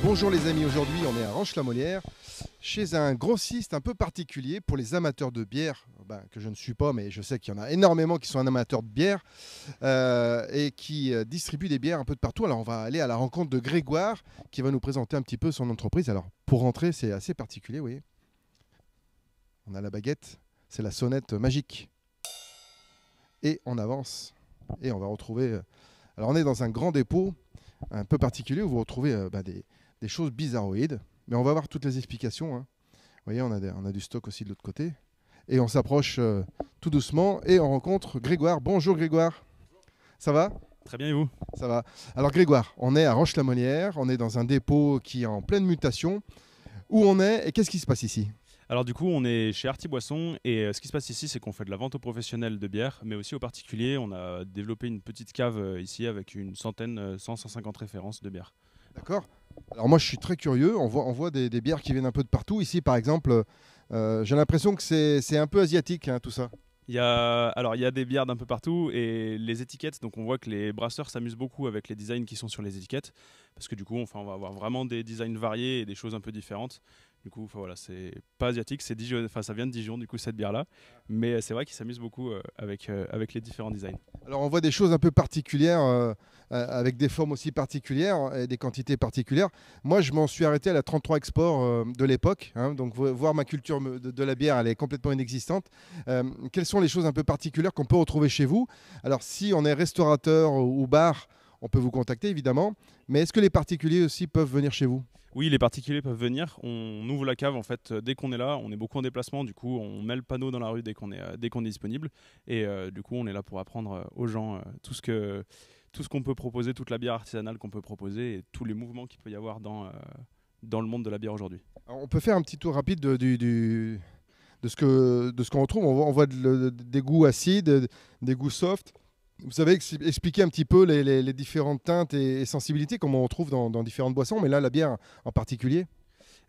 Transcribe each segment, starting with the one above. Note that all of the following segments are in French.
Bonjour les amis, aujourd'hui on est à Ranche-la-Molière chez un grossiste un peu particulier pour les amateurs de bière, que je ne suis pas mais je sais qu'il y en a énormément qui sont amateurs de bière et qui distribuent des bières un peu de partout. Alors on va aller à la rencontre de Grégoire qui va nous présenter un petit peu son entreprise. Alors pour rentrer c'est assez particulier, vous voyez. On a la baguette, c'est la sonnette magique et on avance et on va retrouver... Alors on est dans un grand dépôt un peu particulier où vous retrouvez des choses bizarroïdes, mais on va voir toutes les explications. Hein. Vous voyez, on a du stock aussi de l'autre côté. Et on s'approche tout doucement et on rencontre Grégoire. Bonjour Grégoire. Ça va ? Très bien et vous ? Ça va. Alors Grégoire, on est à Ranche-la-Molière, on est dans un dépôt qui est en pleine mutation. Où on est et qu'est-ce qui se passe ici ? Alors du coup, on est chez Arty Boisson et ce qui se passe ici, c'est qu'on fait de la vente aux professionnels de bière, mais aussi aux particuliers. On a développé une petite cave ici avec une centaine, 150 références de bières. D'accord. Alors moi je suis très curieux, on voit des bières qui viennent un peu de partout. Ici par exemple, j'ai l'impression que c'est un peu asiatique tout ça. Il y a des bières d'un peu partout et les étiquettes, donc on voit que les brasseurs s'amusent beaucoup avec les designs qui sont sur les étiquettes, parce que du coup on va avoir vraiment des designs variés et des choses un peu différentes. Du coup, voilà, c'est pas asiatique, c'est Dijon, ça vient de Dijon, du coup, cette bière-là. Mais c'est vrai qu'ils s'amusent beaucoup avec les différents designs. Alors on voit des choses un peu particulières, avec des formes aussi particulières et des quantités particulières. Moi, je m'en suis arrêté à la 33 Export de l'époque. Donc voir ma culture de la bière, elle est complètement inexistante. Quelles sont les choses un peu particulières qu'on peut retrouver chez vous ? Alors si on est restaurateur ou bar, on peut vous contacter évidemment. Mais est-ce que les particuliers aussi peuvent venir chez vous ? Oui, les particuliers peuvent venir. On ouvre la cave en fait dès qu'on est là. On est beaucoup en déplacement, du coup on met le panneau dans la rue dès qu'on est disponible. Et du coup on est là pour apprendre aux gens tout ce qu'on peut proposer, toute la bière artisanale qu'on peut proposer et tous les mouvements qu'il peut y avoir dans le monde de la bière aujourd'hui. On peut faire un petit tour rapide de ce qu'on retrouve. On voit des goûts acides, des goûts soft. Vous savez expliquer un petit peu les différentes teintes et sensibilités comme on retrouve dans différentes boissons, mais là la bière en particulier.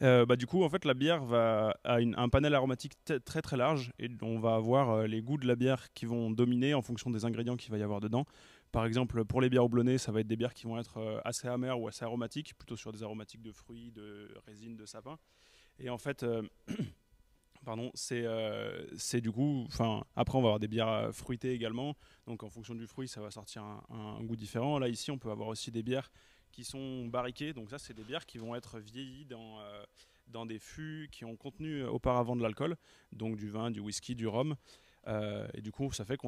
Du coup, en fait, la bière a un panel aromatique très très large et on va avoir les goûts de la bière qui vont dominer en fonction des ingrédients qu'il va y avoir dedans. Par exemple, pour les bières houblonnées, ça va être des bières qui vont être assez amères ou assez aromatiques, plutôt sur des aromatiques de fruits, de résine, de sapin. Et en fait, pardon, c'est du coup, après on va avoir des bières fruitées également, donc en fonction du fruit ça va sortir un goût différent. Là ici on peut avoir aussi des bières qui sont barriquées, donc ça c'est des bières qui vont être vieillies dans des fûts qui ont contenu auparavant de l'alcool, donc du vin, du whisky, du rhum, et du coup ça fait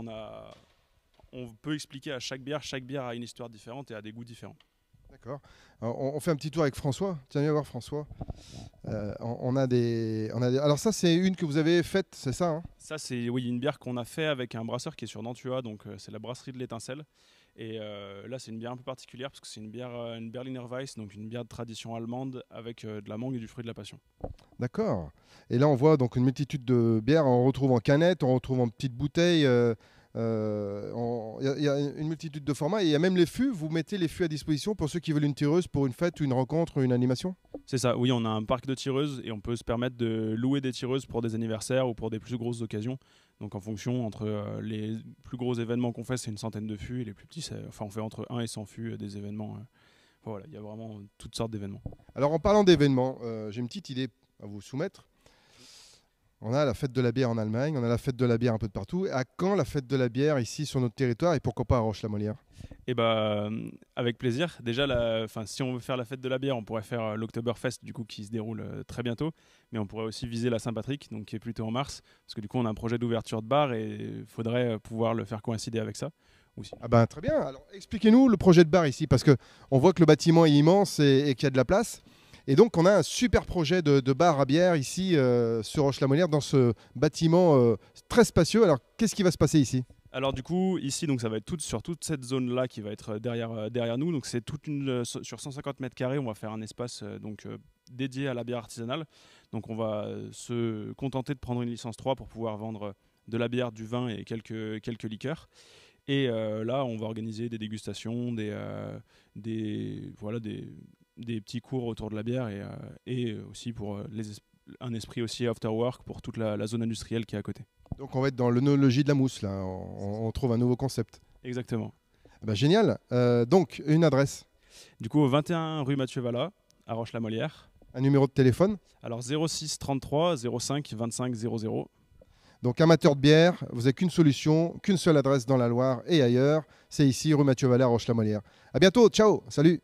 on peut expliquer à chaque bière a une histoire différente et a des goûts différents. D'accord. On fait un petit tour avec François. Tiens, viens voir François. On a des... Alors ça, c'est une que vous avez faite, c'est ça Ça, c'est une bière qu'on a fait avec un brasseur qui est sur Nantua, donc c'est la brasserie de l'Étincelle. Et là, c'est une bière un peu particulière parce que c'est une Berliner Weiss, donc une bière de tradition allemande avec de la mangue et du fruit de la passion. D'accord. Et là, on voit donc une multitude de bières. On retrouve en canette, on retrouve en petites bouteilles. Il y a une multitude de formats et il y a même les fûts. Vous mettez les fûts à disposition pour ceux qui veulent une tireuse pour une fête, une rencontre, une animation ? C'est ça, oui, on a un parc de tireuses et on peut se permettre de louer des tireuses pour des anniversaires ou pour des plus grosses occasions. Donc en fonction, entre les plus gros événements qu'on fait, c'est une centaine de fûts et les plus petits, on fait entre 1 et 100 fûts des événements. Voilà, il y a vraiment toutes sortes d'événements. Alors en parlant d'événements, j'ai une petite idée à vous soumettre. On a la fête de la bière en Allemagne, on a la fête de la bière un peu de partout. À quand la fête de la bière ici sur notre territoire et pourquoi pas à Ranche-la-Molière ? Et avec plaisir. Déjà, si on veut faire la fête de la bière, on pourrait faire l'Oktoberfest du coup qui se déroule très bientôt, mais on pourrait aussi viser la Saint-Patrick, donc qui est plutôt en mars, parce que du coup on a un projet d'ouverture de bar et il faudrait pouvoir le faire coïncider avec ça aussi. Très bien. Alors expliquez-nous le projet de bar ici, parce que on voit que le bâtiment est immense et qu'il y a de la place. Et donc, on a un super projet de bar à bière ici sur Ranche-la-Molière, dans ce bâtiment très spacieux. Alors, qu'est-ce qui va se passer ici ? Alors du coup, ici, donc, ça va être sur toute cette zone-là qui va être derrière nous. Donc c'est sur 150 mètres carrés, on va faire un espace dédié à la bière artisanale. Donc on va se contenter de prendre une licence 3 pour pouvoir vendre de la bière, du vin et quelques liqueurs. Et là, on va organiser des dégustations, des petits cours autour de la bière et aussi pour un esprit aussi after work pour toute la zone industrielle qui est à côté. Donc on va être dans l'œnologie de la mousse, là. On trouve un nouveau concept. Exactement. Génial. Donc, une adresse. Du coup, au 21 rue Mathieu Vallat, à Roche-la-Molière. Un numéro de téléphone? Alors 06 33 05 25 00. Donc amateur de bière, vous n'avez qu'une solution, qu'une seule adresse dans la Loire et ailleurs. C'est ici, rue Mathieu Vallet à Roche-la-Molière. À bientôt, ciao, salut.